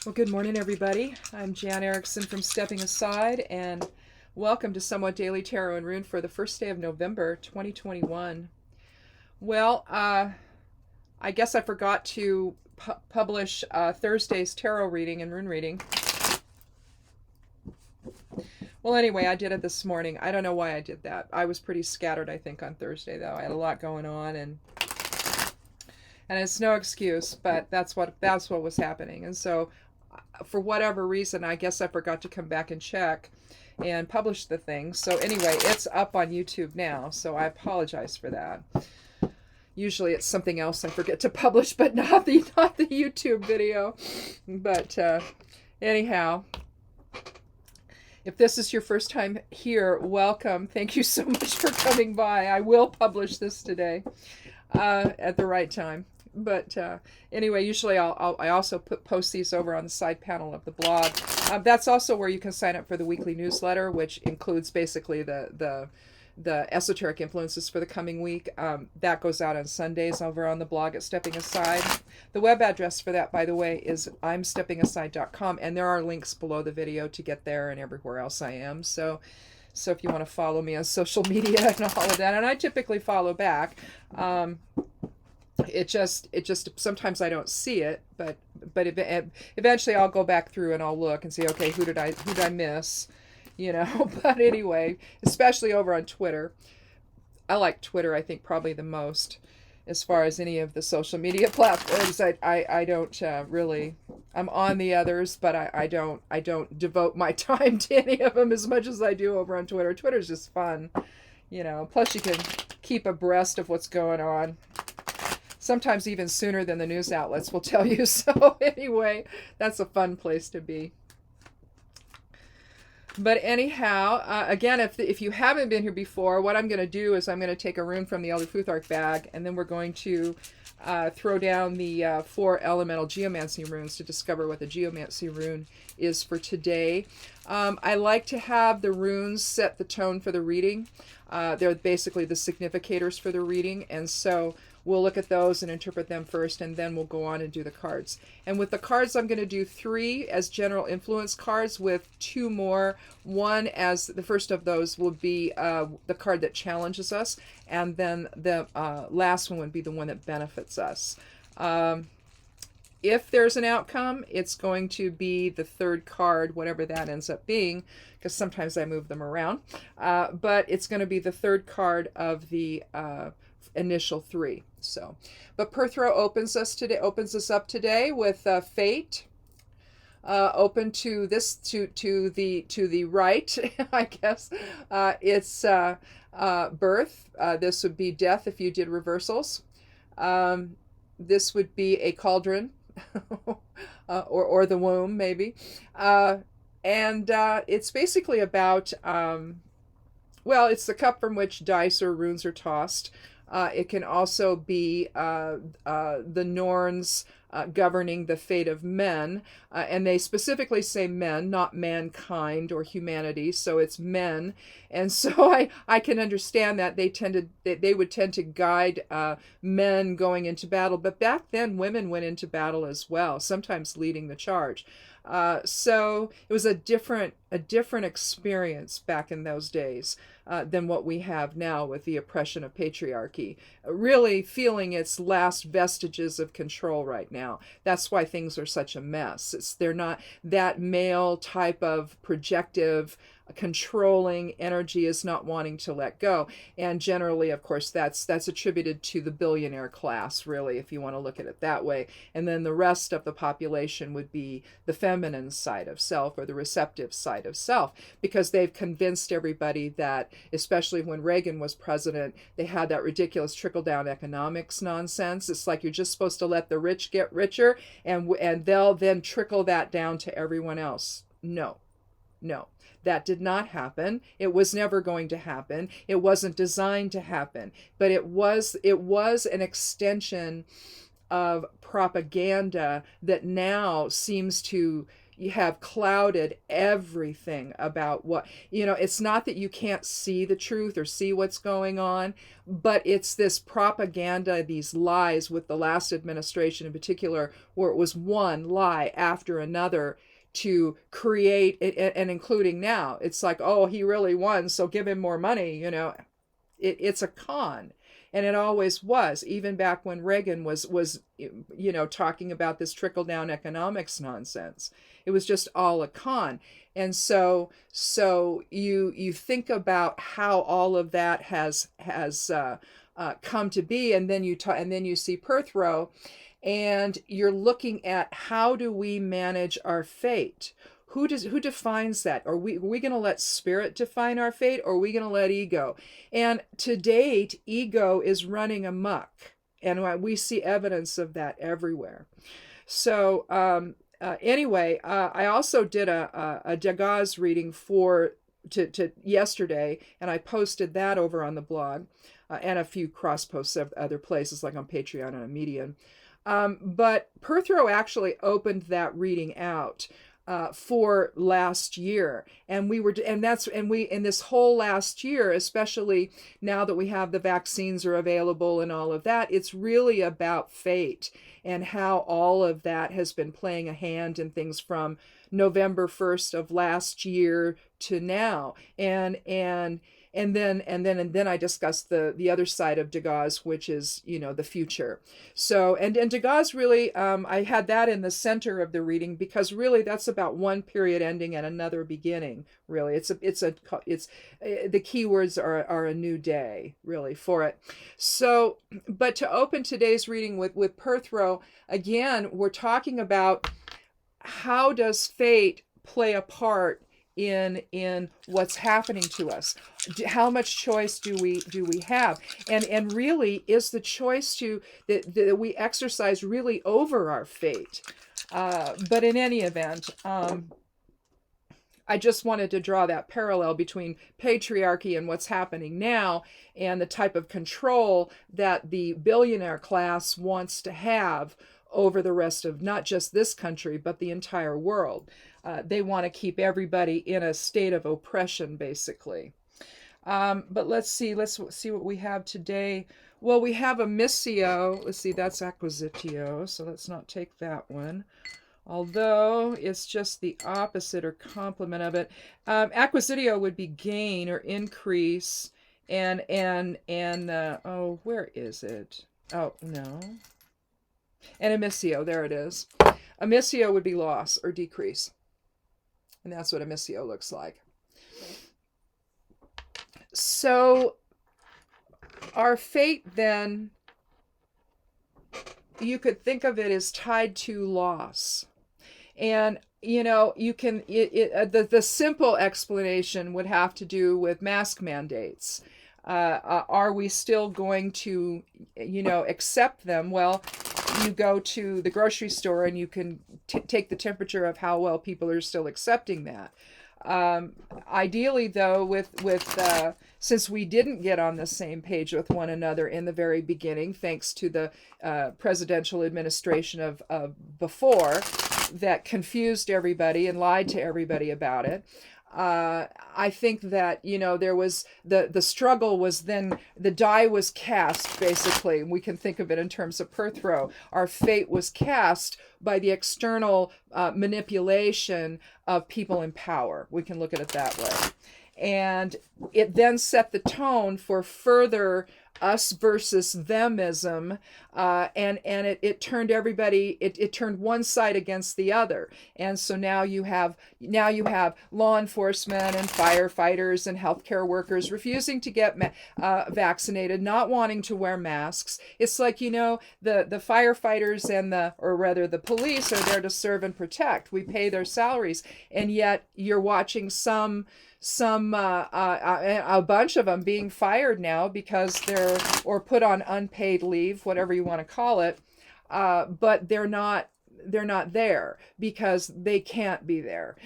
Well, good morning, everybody. I'm Jan Erickson from Stepping Aside, and welcome to Somewhat Daily Tarot and Rune for the first day of November 2021. Well, I guess I forgot to publish Thursday's tarot reading and rune reading. Well, anyway, I did it this morning. I don't know why I did that. I was pretty scattered, I think, on Thursday, though. I had a lot going on, and it's no excuse, but that's what was happening. And so for whatever reason, I guess I forgot to come back and check and publish the thing. So anyway, it's up on YouTube now, so I apologize for that. Usually it's something else I forget to publish, but not the YouTube video. But anyhow, if this is your first time here, welcome. Thank you so much for coming by. I will publish this today at the right time. But anyway, usually I also post these over on the side panel of the blog. That's also where you can sign up for the weekly newsletter, which includes basically the esoteric influences for the coming week. That goes out on Sundays over on the blog at Stepping Aside. The web address for that, by the way, is imsteppingaside.com, and there are links below the video to get there and everywhere else I am. So if you want to follow me on social media and all of that, and I typically follow back. It just sometimes I don't see it, but eventually I'll go back through and I'll look and see, okay, who did I miss, But anyway, especially over on Twitter, I like Twitter. I think probably the most as far as any of the social media platforms. I don't really. I'm on the others, but I don't devote my time to any of them as much as I do over on Twitter. Twitter's just fun, Plus you can keep abreast of what's going on. Sometimes even sooner than the news outlets will tell you. So anyway, that's a fun place to be. But anyhow, again, if you haven't been here before, what I'm going to do is I'm going to take a rune from the Elder Futhark bag, and then we're going to throw down the 4 elemental geomancy runes to discover what the geomancy rune is for today. I like to have the runes set the tone for the reading. They're basically the significators for the reading, and so we'll look at those and interpret them first, and then we'll go on and do the cards. And with the cards, I'm going to do 3 as general influence cards with 2 more. One as the first of those will be the card that challenges us, and then the last one would be the one that benefits us. If there's an outcome, it's going to be the 3rd card, whatever that ends up being, because sometimes I move them around. But it's going to be the 3rd card of the initial 3. So, but Perthro opens us up today with Fate. Open to this to the right, I guess. It's Birth. This would be Death if you did reversals. This would be a Cauldron, or the Womb maybe. And it's basically about it's the cup from which dice or runes are tossed. It can also be the Norns governing the fate of men, and they specifically say men, not mankind or humanity, so it's men. And so I can understand that they would tend to guide men going into battle, but back then women went into battle as well, sometimes leading the charge. So it was a different experience back in those days than what we have now with the oppression of patriarchy. Really feeling its last vestiges of control right now. That's why things are such a mess. They're not that male type of projective, controlling energy is not wanting to let go. And generally, of course, that's attributed to the billionaire class, really, if you want to look at it that way. And then the rest of the population would be the feminine side of self, or the receptive side of self, because they've convinced everybody that, especially when Reagan was president, they had that ridiculous trickle-down economics nonsense. It's like you're just supposed to let the rich get richer, and they'll then trickle that down to everyone else. No. That did not happen. It was never going to happen. It wasn't designed to happen. But it was an extension of propaganda that now seems to, you have clouded everything about what, it's not that you can't see the truth or see what's going on, but it's this propaganda, these lies with the last administration in particular, where it was one lie after another to create it, and including now, it's like, oh, he really won, so give him more money. It's a con. And it always was, even back when Reagan was talking about this trickle down economics nonsense. It was just all a con. And so you think about how all of that has come to be, and then you see Perth Row, and you're looking at, how do we manage our fate? Who defines that? Are we going to let spirit define our fate, or are we going to let ego? And to date, ego is running amok, and we see evidence of that everywhere. So anyway, I also did a Degas reading to yesterday, and I posted that over on the blog, and a few cross posts of other places like on Patreon and on Medium. But Perth Row actually opened that reading out for last year, and we in this whole last year, especially now that we have the vaccines are available and all of that, it's really about fate and how all of that has been playing a hand in things from November 1st of last year to now, and then I discussed the other side of Degas, which is, the future. So, and Degas really, I had that in the center of the reading, because really that's about one period ending and another beginning. Really, it's the keywords are a new day, really, for it. So, but to open today's reading with Perth Row, again, we're talking about, how does fate play a part in what's happening to us? How much choice do we have? And really, is the choice that we exercise really over our fate? But in any event, I just wanted to draw that parallel between patriarchy and what's happening now, and the type of control that the billionaire class wants to have over the rest of not just this country, but the entire world. They want to keep everybody in a state of oppression, basically. But let's see what we have today. Well, we have a missio. Let's see, that's acquisitio, so let's not take that one. Although it's just the opposite or complement of it. Acquisitio would be gain or increase, and where is it? Oh, no. And emissio, there it is. Emissio would be loss or decrease. And that's what emissio looks like. So our fate then, you could think of it as tied to loss. And, you can, the simple explanation would have to do with mask mandates. Are we still going to, accept them? Well, you go to the grocery store and you can take the temperature of how well people are still accepting that. Ideally, though, since we didn't get on the same page with one another in the very beginning, thanks to the presidential administration of before that confused everybody and lied to everybody about it, I think that, there was the struggle was then, the die was cast, basically. We can think of it in terms of Perth Row. Our fate was cast by the external manipulation of people in power. We can look at it that way. And it then set the tone for further us versus themism, and it turned everybody, it turned one side against the other. And so now you have law enforcement and firefighters and healthcare workers refusing to get vaccinated, not wanting to wear masks. It's like, the firefighters and the police are there to serve and protect. We pay their salaries, and yet you're watching a bunch of them being fired now because or put on unpaid leave, whatever you want to call it, but they're not they're not there because they can't be there.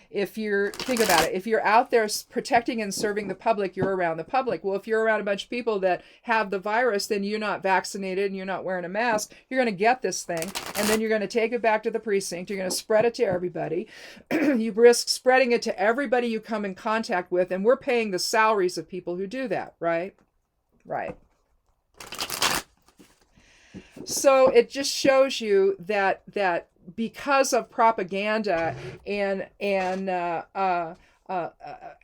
If you're, think about it, if you're out there protecting and serving the public, you're around the public. Well, if you're around a bunch of people that have the virus, then you're not vaccinated and you're not wearing a mask, you're going to get this thing, and then you're going to take it back to the precinct, you're going to spread it to everybody. You risk spreading it to everybody you come in contact with, and we're paying the salaries of people who do that, right? Right. So it just shows you that because of propaganda and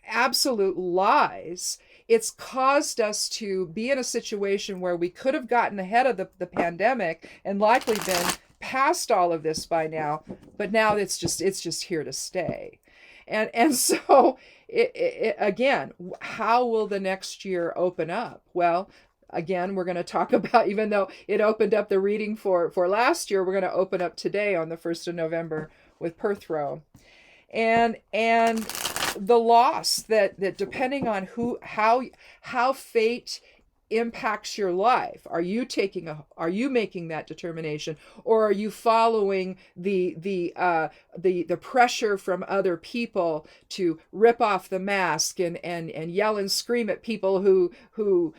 absolute lies, it's caused us to be in a situation where we could have gotten ahead of the pandemic and likely been past all of this by now, but now it's just here to stay. And so again, how will the next year open up? Well, again, we're going to talk about, even though it opened up the reading for last year, we're going to open up today on the 1st of November with Perthrow. And the loss that depending on how fate impacts your life, are you making that determination, or are you following the pressure from other people to rip off the mask and yell and scream at people who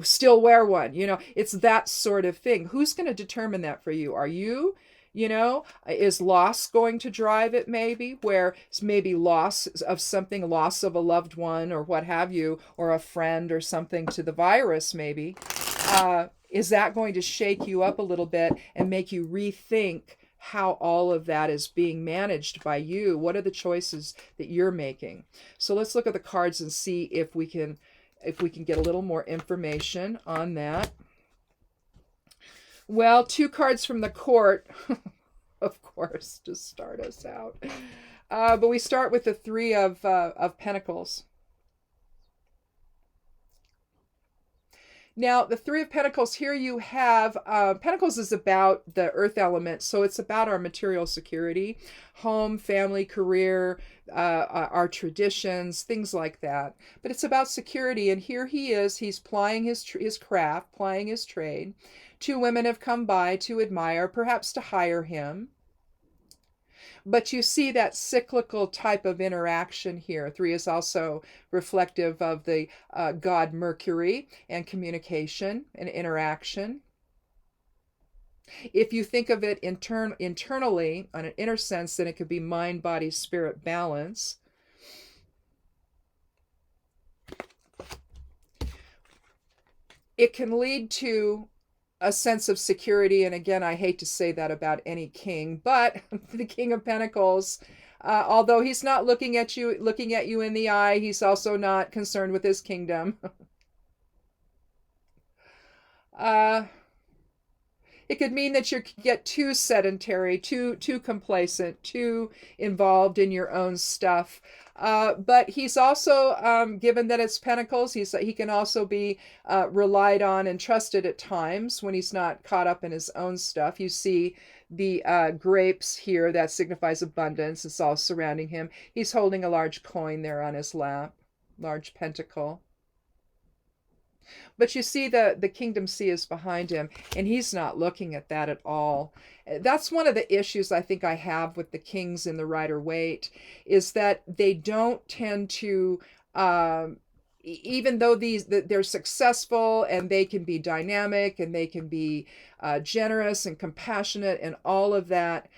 still wear one? It's that sort of thing. Who's going to determine that for you? Are you? Is loss going to drive it? Maybe loss of something, loss of a loved one or what have you, or a friend or something to the virus, maybe. Is that going to shake you up a little bit and make you rethink how all of that is being managed by you? What are the choices that you're making? So let's look at the cards and see if we can get a little more information on that. Well, 2 cards from the court, of course, to start us out. But we start with the 3 of Pentacles. Now, the 3 of Pentacles, here you have, Pentacles is about the earth element, so it's about our material security, home, family, career, our traditions, things like that. But it's about security, and here he's plying his craft, plying his trade. 2 women have come by to admire, perhaps to hire him. But you see that cyclical type of interaction here. 3 is also reflective of the god Mercury and communication and interaction. If you think of it internally, on an inner sense, then it could be mind, body, spirit balance. It can lead to a sense of security, and again, I hate to say that about any king, but the King of Pentacles, although he's not looking at you in the eye, he's also not concerned with his kingdom. It could mean that you get too sedentary, too complacent, too involved in your own stuff. But he's also, given that it's Pentacles, he can also be relied on and trusted at times when he's not caught up in his own stuff. You see the grapes here, that signifies abundance. It's all surrounding him. He's holding a large coin there on his lap, large pentacle. But you see the kingdom sea is behind him, and he's not looking at that at all. That's one of the issues I think I have with the kings in the Rider-Waite, is that they don't tend to, even though they're successful and they can be dynamic and they can be generous and compassionate and all of that,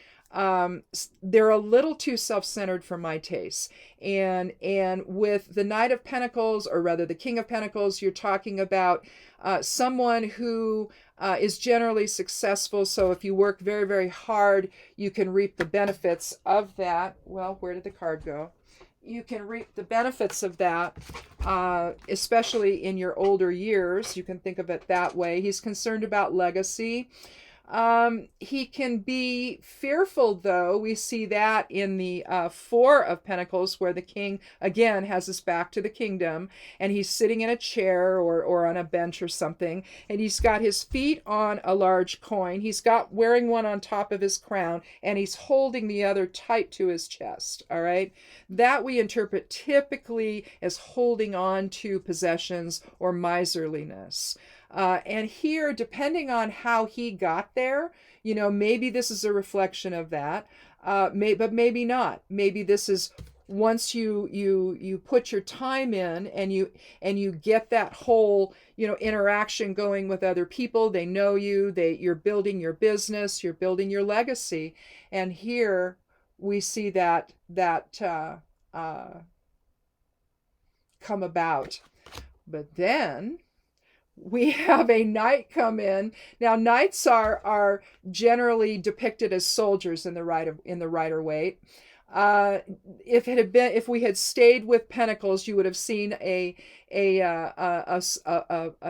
they're a little too self-centered for my taste. And with the Knight of Pentacles, or rather the King of Pentacles, you're talking about someone who is generally successful. So if you work very, very hard, you can reap the benefits of that. Well, where did the card go? You can reap the benefits of that, especially in your older years. You can think of it that way. He's concerned about legacy. He can be fearful, though. We see that in the 4 of Pentacles, where the king, again, has his back to the kingdom, and he's sitting in a chair or on a bench or something, and he's got his feet on a large coin. He's got wearing one on top of his crown, and he's holding the other tight to his chest, all right? That we interpret typically as holding on to possessions or miserliness. And here, depending on how he got there, maybe this is a reflection of that, but maybe not. Maybe this is once you put your time in and you get that whole interaction going with other people. They know you're building your business, you're building your legacy, and here we see that come about. But then we have a knight come in. Now, knights are generally depicted as soldiers in the Rider-Waite. If we had stayed with Pentacles, you would have seen a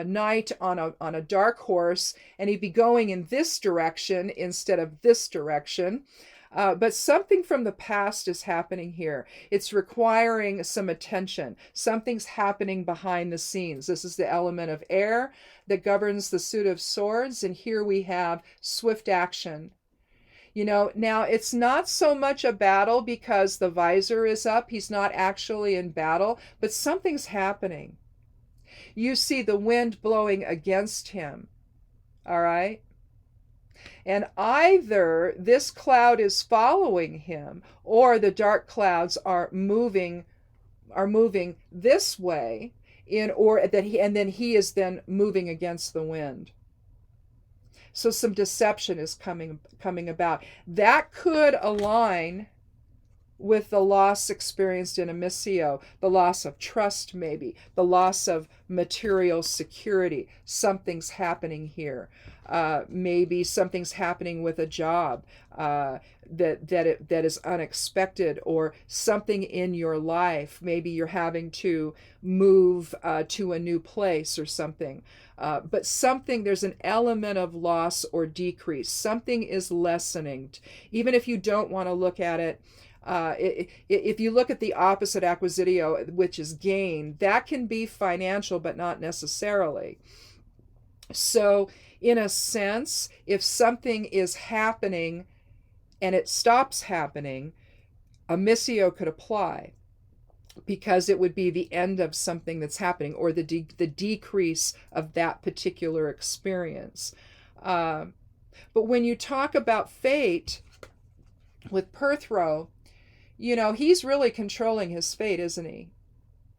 knight on a dark horse, and he'd be going in this direction instead of this direction. But something from the past is happening here. It's requiring some attention. Something's happening behind the scenes. This is the element of air that governs the suit of swords. And here we have swift action. Now it's not so much a battle because the visor is up. He's not actually in battle, but something's happening. You see the wind blowing against him. All right? And either this cloud is following him or the dark clouds are moving this way and then he is then moving against the wind. So some deception is coming about. That could align with the loss experienced in a missio, the loss of trust maybe, the loss of material security. Something's happening here. Maybe something's happening with a job that is unexpected, or something in your life. Maybe you're having to move to a new place or something. But there's an element of loss or decrease. Something is lessening. Even if you don't want to look at it, if you look at the opposite acquisitio, which is gain, that can be financial, but not necessarily. So in a sense, if something is happening and it stops happening, a missio could apply, because it would be the end of something that's happening, or the decrease of that particular experience. But when you talk about fate with Perthro, he's really controlling his fate, isn't he?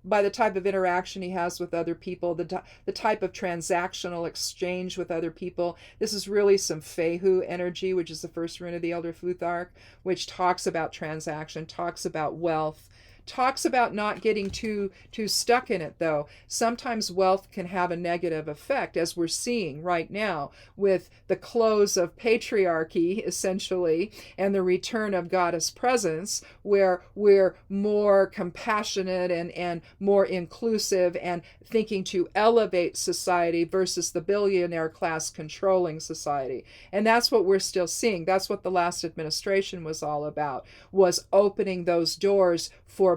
By the type of interaction he has with other people, the type of transactional exchange with other people. This is really some Fehu energy, which is the first rune of the Elder Futhark, which talks about transaction, talks about wealth, talks about not getting too stuck in it, though. Sometimes wealth can have a negative effect, as we're seeing right now with the close of patriarchy, essentially, and the return of goddess presence, where we're more compassionate and more inclusive and thinking to elevate society versus the billionaire class controlling society. And that's what we're still seeing. That's what the last administration was all about, was opening those doors for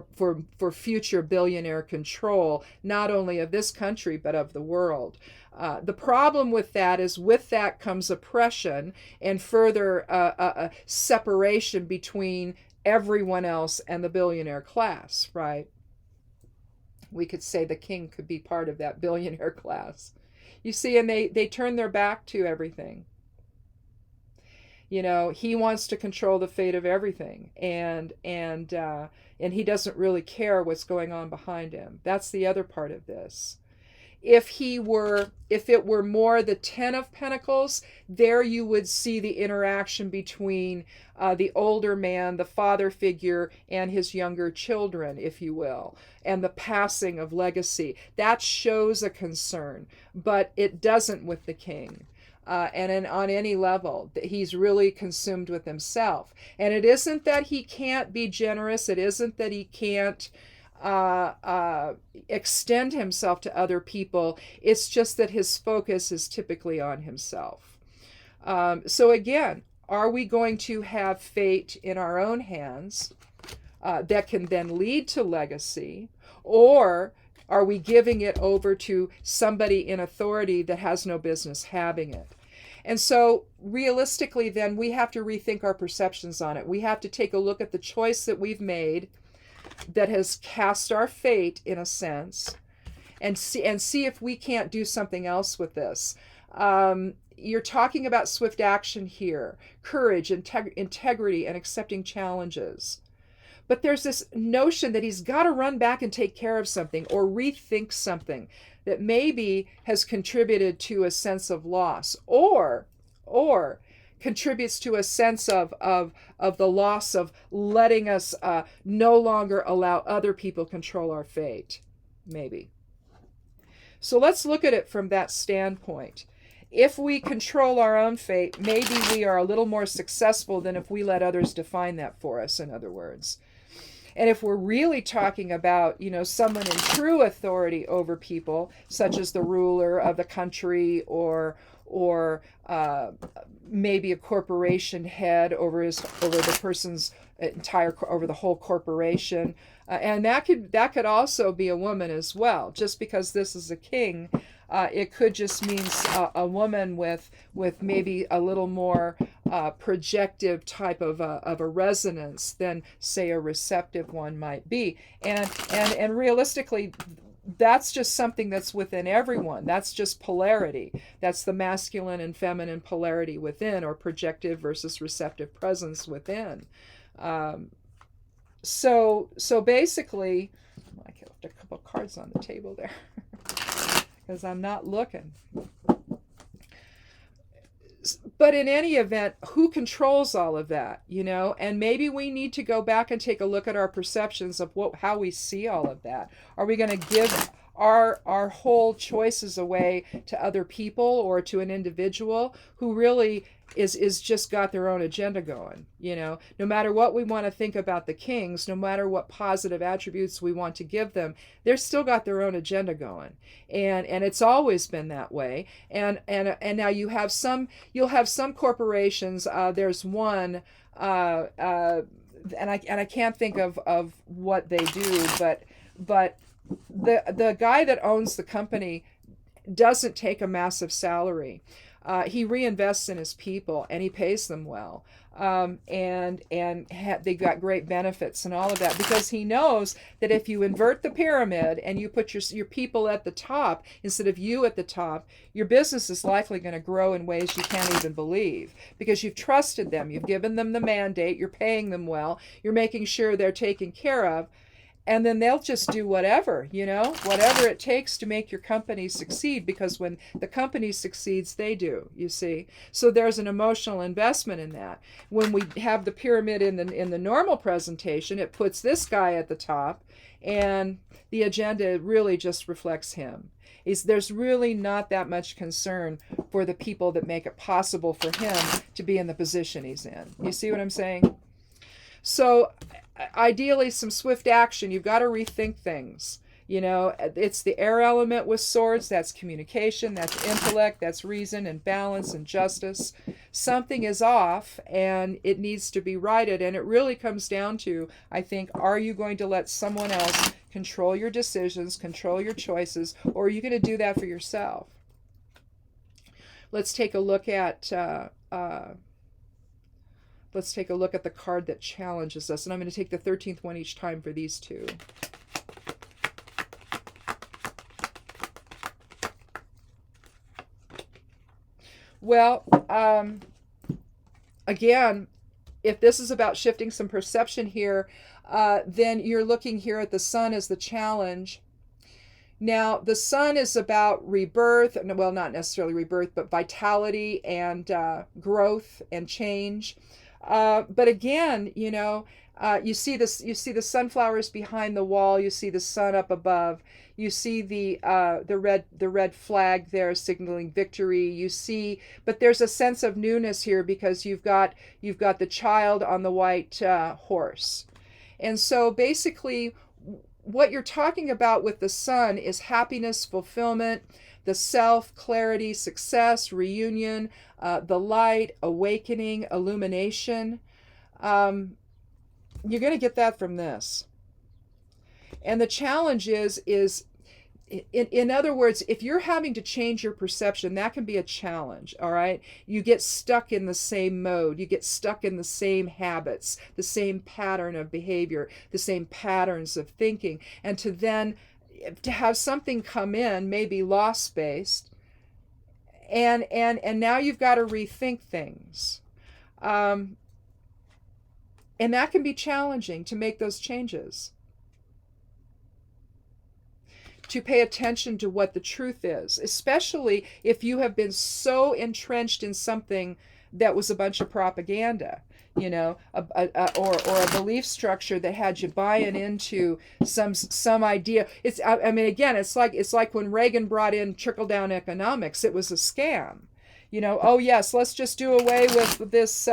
future billionaire control, not only of this country, but of the world. The problem with that is with that comes oppression and further separation between everyone else and the billionaire class, right? We could say the king could be part of that billionaire class. You see, and they turn their back to everything. He wants to control the fate of everything, and he doesn't really care what's going on behind him. That's the other part of this. If it were more the 10 of Pentacles, there you would see the interaction between the older man, the father figure, and his younger children, if you will, and the passing of legacy. That shows a concern, but it doesn't with the king. On any level, he's really consumed with himself. And it isn't that he can't be generous. It isn't that he can't extend himself to other people. It's just that his focus is typically on himself. So again, are we going to have fate in our own hands that can then lead to legacy, or are we giving it over to somebody in authority that has no business having it? And so realistically, then, we have to rethink our perceptions on it. We have to take a look at the choice that we've made that has cast our fate, in a sense, see if we can't do something else with this. You're talking about swift action here, courage, integrity, and accepting challenges. But there's this notion that he's got to run back and take care of something or rethink something that maybe has contributed to a sense of loss, or contributes to a sense of the loss of letting us no longer allow other people control our fate, maybe. So let's look at it from that standpoint. If we control our own fate, maybe we are a little more successful than if we let others define that for us, in other words. And if we're really talking about, someone in true authority over people, such as the ruler of the country, or maybe a corporation head over the person's over the whole corporation, and that could also be a woman as well. Just because this is a king, it could just mean a woman with maybe a little more projective type of a resonance than, say, a receptive one might be. And realistically, that's just something that's within everyone. That's just polarity. That's the masculine and feminine polarity within, or projective versus receptive presence within. So basically, I left a couple of cards on the table there because I'm not looking. But in any event, who controls all of that, And maybe we need to go back and take a look at our perceptions of how we see all of that. Are we going to give our whole choices away to other people or to an individual who really is just got their own agenda going? No matter what we want to think about the kings, no matter what positive attributes we want to give them, they're still got their own agenda going, and it's always been that way. And now you'll have some corporations. There's one, and I can't think of what they do, but the guy that owns the company doesn't take a massive salary. He reinvests in his people, and he pays them well, and they got great benefits and all of that, because he knows that if you invert the pyramid and you put your people at the top instead of you at the top, your business is likely going to grow in ways you can't even believe, because you've trusted them, you've given them the mandate, you're paying them well, you're making sure they're taken care of. And then they'll just do whatever it takes to make your company succeed, because when the company succeeds, they do, you see. So there's an emotional investment in that. When we have the pyramid in the normal presentation, it puts this guy at the top, and the agenda really just reflects him. There's really not that much concern for the people that make it possible for him to be in the position he's in. You see what I'm saying? So ideally, some swift action. You've got to rethink things. It's the air element with swords. That's communication, that's intellect, that's reason and balance and justice. Something is off, and it needs to be righted. And it really comes down to, I think, are you going to let someone else control your decisions, control your choices, or are you going to do that for yourself? Let's take a look at the card that challenges us. And I'm going to take the 13th one each time for these two. Well, again, if this is about shifting some perception here, then you're looking here at the sun as the challenge. Now, the sun is about rebirth, well, not necessarily rebirth, but vitality and growth and change. But again, you see the sunflowers behind the wall. You see the sun up above. You see the red flag there signaling victory. You see, but there's a sense of newness here because you've got the child on the white horse, and so basically, what you're talking about with the sun is happiness, fulfillment, the self, clarity, success, reunion, the light, awakening, illumination. You're going to get that from this. And the challenge is in other words, if you're having to change your perception, that can be a challenge, all right? You get stuck in the same mode. You get stuck in the same habits, the same pattern of behavior, the same patterns of thinking. And to then to have something come in, maybe loss based, and now you've got to rethink things. And that can be challenging to make those changes. To pay attention to what the truth is, especially if you have been so entrenched in something that was a bunch of propaganda, you know, or a belief structure that had you buying into some idea. I mean, again, it's like when Reagan brought in trickle-down economics. It was a scam. You know, oh yes, let's just do away with this,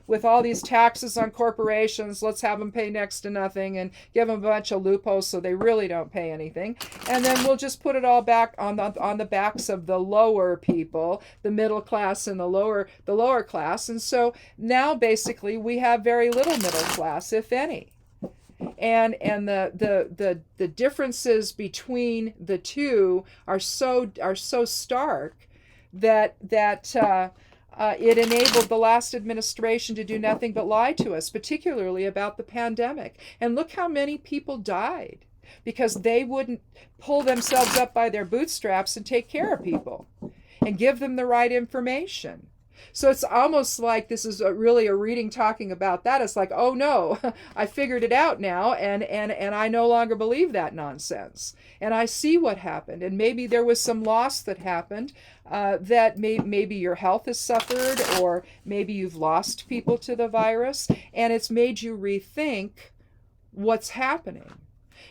with all these taxes on corporations. Let's have them pay next to nothing and give them a bunch of loopholes so they really don't pay anything. And then we'll just put it all back on the backs of the lower people, the middle class and the lower class. And so now basically we have very little middle class, if any. And the differences between the two are so stark that it enabled the last administration to do nothing but lie to us, particularly about the pandemic. And look how many people died because they wouldn't pull themselves up by their bootstraps and take care of people and give them the right information. So it's almost like this is really a reading talking about that. It's like, oh no, I figured it out now, and I no longer believe that nonsense. And I see what happened. And maybe there was some loss that happened, that maybe your health has suffered, or maybe you've lost people to the virus, and it's made you rethink what's happening.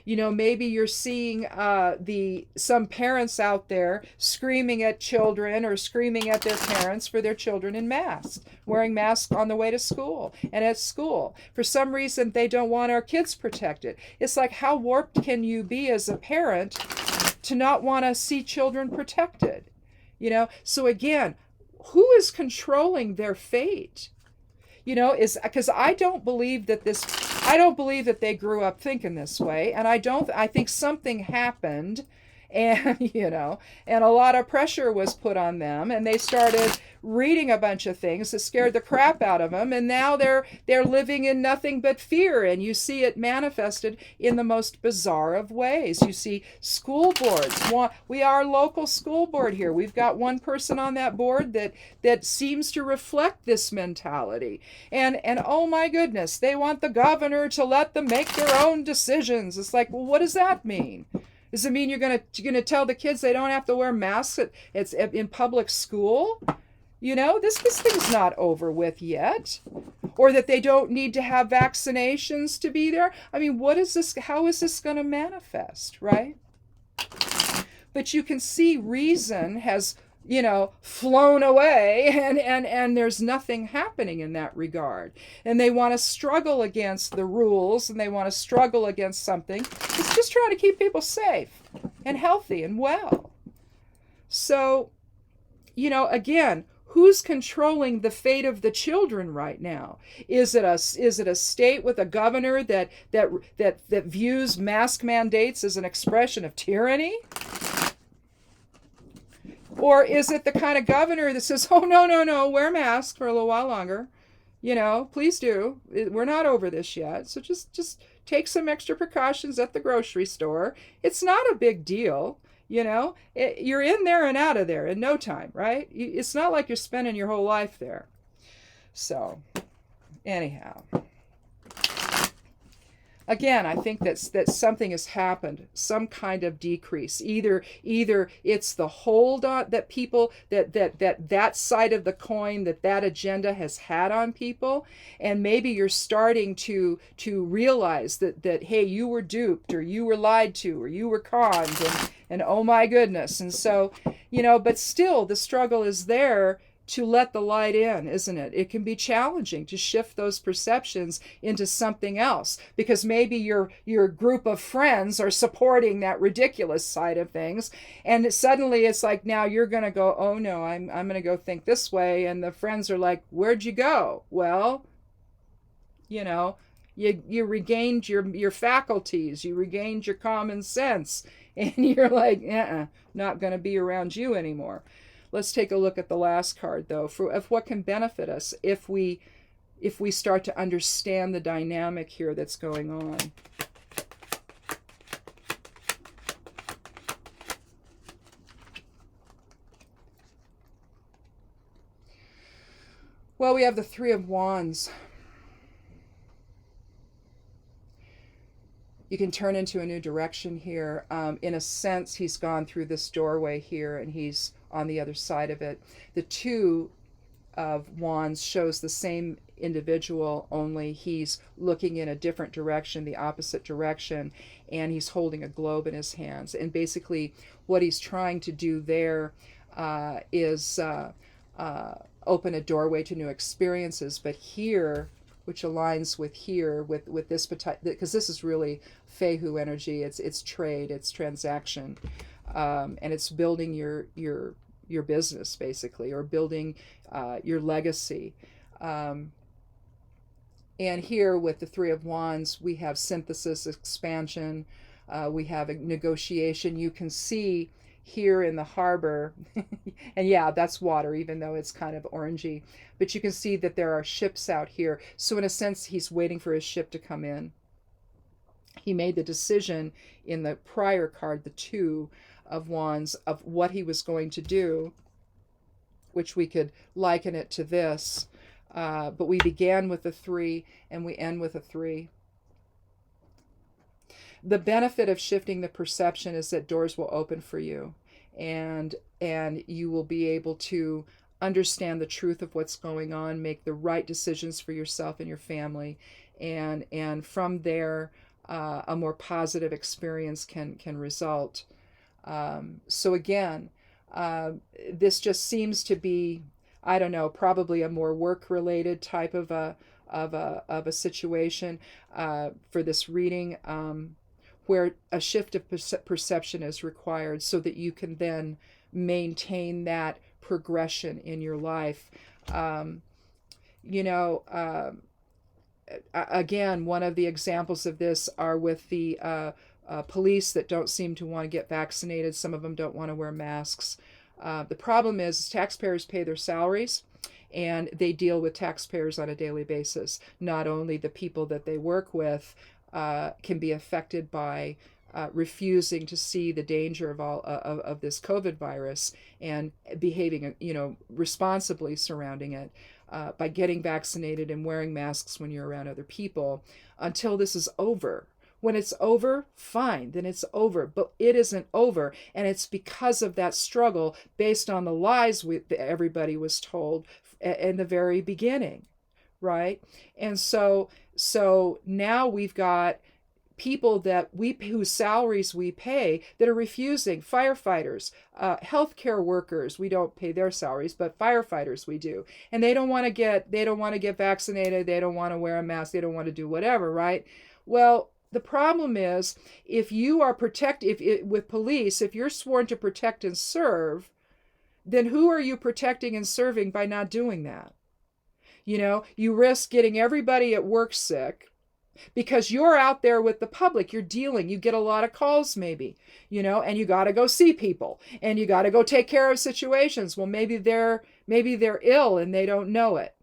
You know, maybe you're seeing some parents out there screaming at children or screaming at their parents for their children in masks, wearing masks on the way to school and at school. For some reason, they don't want our kids protected. It's like, how warped can you be as a parent to not want to see children protected? You know, so again, who is controlling their fate? You know, is because I don't believe that they grew up thinking this way, and I think something happened, and you know, and a lot of pressure was put on them, and they started reading a bunch of things that scared the crap out of them, and now they're living in nothing but fear. And you see it manifested in the most bizarre of ways. You see school boards. We are a local school board here. We've got one person on that board that seems to reflect this mentality. And oh my goodness, they want the governor to let them make their own decisions. It's like, well, what does that mean? Does it mean you're gonna tell the kids they don't have to wear masks in public school? You know, this thing's not over with yet. Or that they don't need to have vaccinations to be there. I mean, how is this going to manifest, right? But you can see reason has, you know, flown away, and there's nothing happening in that regard. And they want to struggle against the rules, and they want to struggle against something. It's just trying to keep people safe and healthy and well. So, you know, again, who's controlling the fate of the children right now? Is it a state with a governor that views mask mandates as an expression of tyranny? Or is it the kind of governor that says, oh, no, wear masks for a little while longer. You know, please do. We're not over this yet. So just take some extra precautions at the grocery store. It's not a big deal. You know, you're in there and out of there in no time, right? It's not like you're spending your whole life there. So, anyhow. Again, I think that something has happened, some kind of decrease. Either it's the hold on that people that side of the coin that agenda has had on people, and maybe you're starting to realize that hey, you were duped, or you were lied to, or you were conned, and oh my goodness. And so, you know, but still the struggle is there to let the light in, isn't it? It can be challenging to shift those perceptions into something else, because maybe your group of friends are supporting that ridiculous side of things, and suddenly it's like, now you're going to go, oh no, I'm going to go think this way, and the friends are like, where'd you go? Well, you know, you regained your faculties, you regained your common sense, and you're like, not going to be around you anymore. Let's take a look at the last card, though, of what can benefit us if we start to understand the dynamic here that's going on. Well, we have the Three of Wands. You can turn into a new direction here. In a sense, he's gone through this doorway here and he's on the other side of it. The Two of Wands shows the same individual, only he's looking in a different direction, the opposite direction, and he's holding a globe in his hands. And basically what he's trying to do there is open a doorway to new experiences. But here, which aligns with here, with this, because this is really Fehu energy, it's trade, it's transaction, and it's building your business, basically, or building your legacy. And here with the Three of Wands, we have synthesis, expansion, we have a negotiation. You can see here in the harbor, and yeah, that's water, even though it's kind of orangey, but you can see that there are ships out here. So in a sense, he's waiting for his ship to come in. He made the decision in the prior card, the Two of Wands, of what he was going to do, which we could liken it to this. But we began with a 3 and we end with a 3. The benefit of shifting the perception is that doors will open for you, and you will be able to understand the truth of what's going on, make the right decisions for yourself and your family, and from there a more positive experience can result. So again, this just seems to be, I don't know, probably a more work-related type of a situation for this reading, where a shift of perception is required so that you can then maintain that progression in your life. Again, one of the examples of this are with the police that don't seem to want to get vaccinated. Some of them don't want to wear masks. The problem is taxpayers pay their salaries, and they deal with taxpayers on a daily basis. Not only the people that they work with can be affected by refusing to see the danger of all of this COVID virus and behaving, responsibly surrounding it, by getting vaccinated and wearing masks when you're around other people, until this is over. When it's over, fine, then it's over. But it isn't over, and it's because of that struggle based on the lies that everybody was told in the very beginning, right? And so now we've got people whose salaries we pay that are refusing. Firefighters, healthcare workers, we don't pay their salaries, but firefighters we do, and they don't want to get vaccinated, they don't want to wear a mask, they don't want to do whatever, right? Well, the problem is, if you are with police, if you're sworn to protect and serve, then who are you protecting and serving by not doing that? You risk getting everybody at work sick because you're out there with the public. You're dealing, you get a lot of calls maybe, and you got to go see people and you got to go take care of situations. Well, maybe they're ill and they don't know it.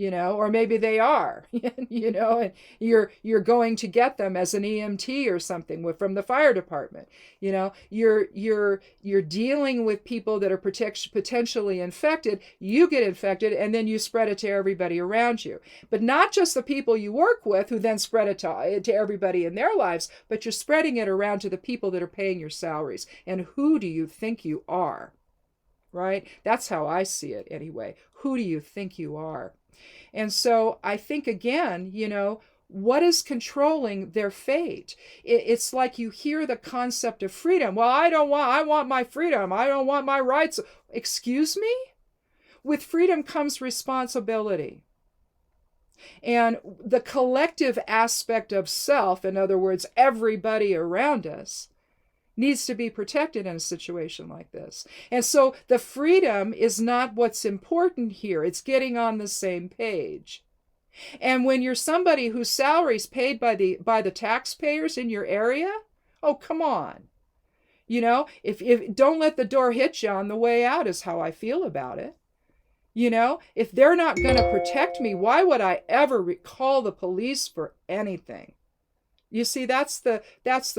Or maybe they are, and you're going to get them as an EMT or something from the fire department. You're dealing with people that are potentially infected. You get infected and then you spread it to everybody around you. But not just the people you work with who then spread it to everybody in their lives, but you're spreading it around to the people that are paying your salaries. And who do you think you are? Right? That's how I see it anyway. Who do you think you are? And so I think, again, what is controlling their fate? It's like you hear the concept of freedom. Well, I want my freedom. I don't want my rights. Excuse me? With freedom comes responsibility. And the collective aspect of self, in other words, everybody around us, needs to be protected in a situation like this. And so the freedom is not what's important here. It's getting on the same page. And when you're somebody whose salary is paid by the taxpayers in your area, oh, come on. If don't let the door hit you on the way out is how I feel about it. If they're not going to protect me, why would I ever call the police for anything? You see, that's the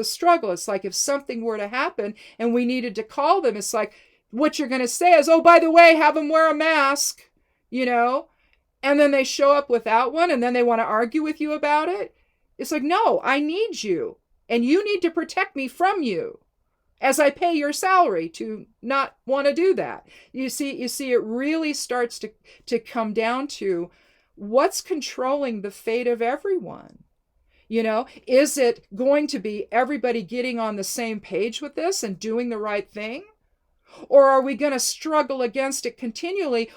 struggle. It's like if something were to happen and we needed to call them, it's like what you're going to say is, oh, by the way, have them wear a mask, and then they show up without one, and then they want to argue with you about it. It's like, no, I need you, and you need to protect me from you as I pay your salary to not want to do that. You see, it really starts to come down to what's controlling the fate of everyone. Is it going to be everybody getting on the same page with this and doing the right thing? Or are we going to struggle against it continually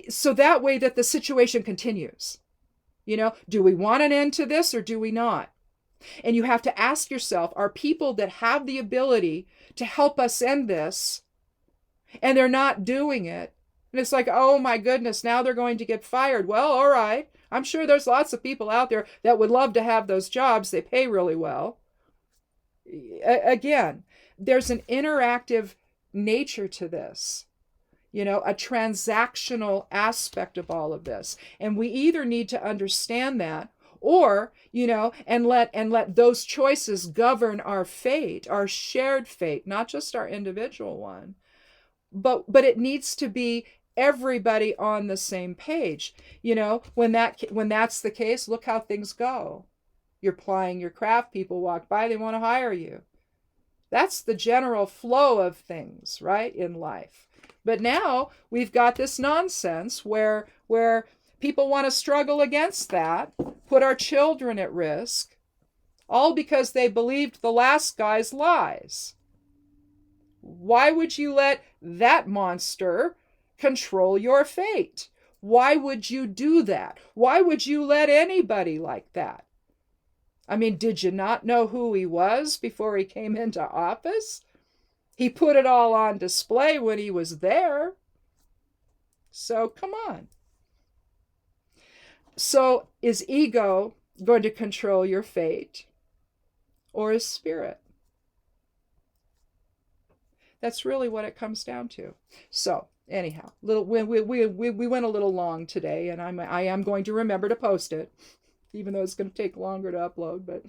so that way that the situation continues? Do we want an end to this or do we not? And you have to ask yourself, are people that have the ability to help us end this, and they're not doing it? And it's like, oh my goodness, now they're going to get fired. Well, all right. I'm sure there's lots of people out there that would love to have those jobs. They pay really well. Again, there's an interactive nature to this, a transactional aspect of all of this. And we either need to understand that, or, and let those choices govern our fate, our shared fate, not just our individual one. But it needs to be everybody on the same page. When that's the case, look how things go. You're plying your craft, people walk by, they want to hire you. That's the general flow of things, right, in life. But now we've got this nonsense where people want to struggle against that, put our children at risk, all because they believed the last guy's lies. Why would you let that monster control your fate? Why would you do that? Why would you let anybody like that? I mean, did you not know who he was before he came into office? He put it all on display when he was there. So come on. So is ego going to control your fate, or is spirit? That's really what it comes down to. So anyhow, we went a little long today, and I am going to remember to post it, even though it's going to take longer to upload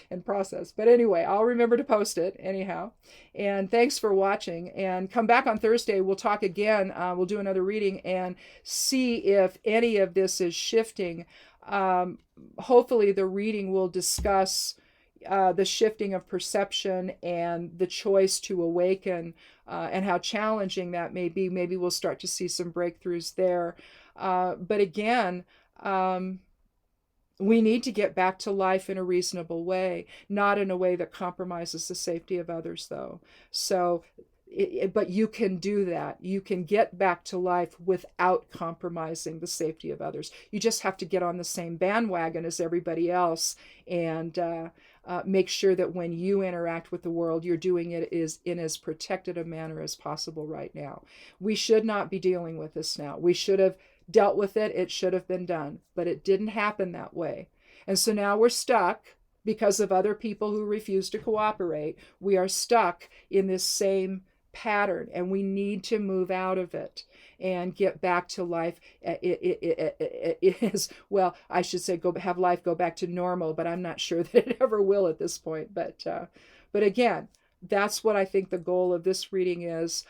and process. But anyway, I'll remember to post it anyhow. And thanks for watching. And come back on Thursday. We'll talk again. We'll do another reading and see if any of this is shifting. Hopefully the reading will discuss the shifting of perception and the choice to awaken, and how challenging that may be. Maybe we'll start to see some breakthroughs there. But again, we need to get back to life in a reasonable way, not in a way that compromises the safety of others, though. So, but you can do that. You can get back to life without compromising the safety of others. You just have to get on the same bandwagon as everybody else, and make sure that when you interact with the world, you're doing it in as protected a manner as possible right now. We should not be dealing with this now. We should have dealt with it. It should have been done, but it didn't happen that way. And so now we're stuck because of other people who refuse to cooperate. We are stuck in this same pattern, and we need to move out of it and get back to life. It is, well, I should say, have life go back to normal, but I'm not sure that it ever will at this point. But again, that's what I think the goal of this reading is.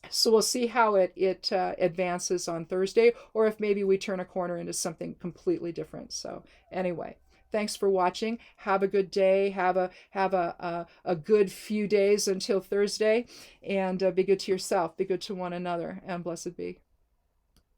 So we'll see how it advances on Thursday, or if maybe we turn a corner into something completely different. So anyway, thanks for watching. Have a good day. Have a good few days until Thursday, and be good to yourself. Be good to one another, and blessed be.